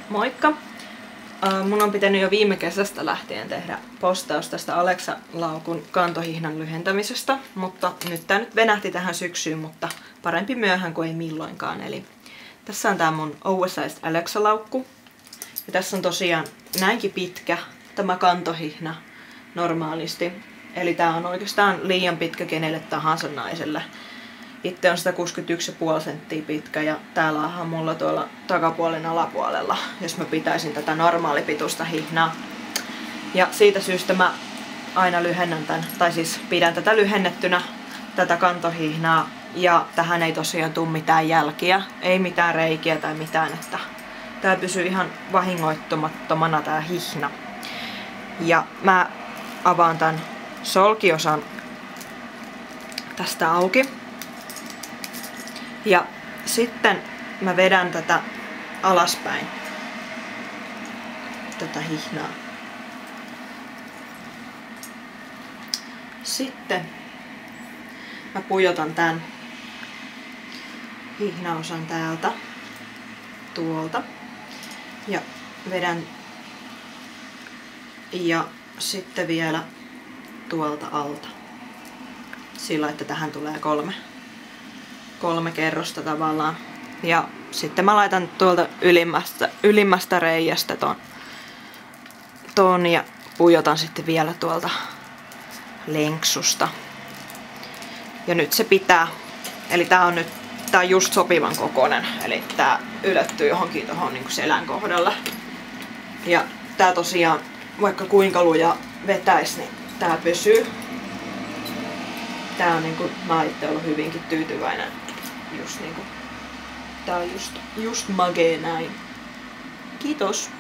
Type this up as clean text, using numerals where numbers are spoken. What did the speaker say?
Moikka! Mun on pitänyt jo viime kesästä lähtien tehdä postaus tästä Alexa-laukun kantohihnan lyhentämisestä, mutta nyt tää nyt venähti tähän syksyyn, mutta parempi myöhään kuin ei milloinkaan. Eli tässä on tää mun Oversized Alexa-laukku. Ja tässä on tosiaan näinkin pitkä tämä kantohihna normaalisti. Eli tää on oikeastaan liian pitkä kenelle tahansa naiselle. Itse on 161,5 senttiä pitkä ja täällä on mulla tuolla takapuolen alapuolella, jos mä pitäisin tätä normaalipituista hihnaa. Ja siitä syystä mä aina lyhennän tän, tai siis pidän tätä lyhennettynä, tätä kantohihnaa. Ja tähän ei tosiaan tule mitään jälkiä, ei mitään reikiä tai mitään, että tää pysyy ihan vahingoittumattomana tää hihna. Ja mä avaan tän solkiosan tästä auki. Ja sitten mä vedän tätä alaspäin, tätä hihnaa. Sitten mä pujotan tän hihnaosan täältä, tuolta. Ja vedän ja sitten vielä tuolta alta. Sillä että tähän tulee kolme kerrosta tavallaan. Ja sitten mä laitan tuolta ylimmästä reiästä ton ja pujotan sitten vielä tuolta lenksusta. Ja nyt se pitää. Eli tää on just sopivan kokoinen. Eli tää ylettyy johonkin tohon niinku selän kohdalle. Ja tää tosiaan, vaikka kuinka luja vetäis, niin tää pysyy. Tää on niinku, mä oon itse ollut hyvinkin tyytyväinen. Just niinku, tää on just magee näin. Kiitos!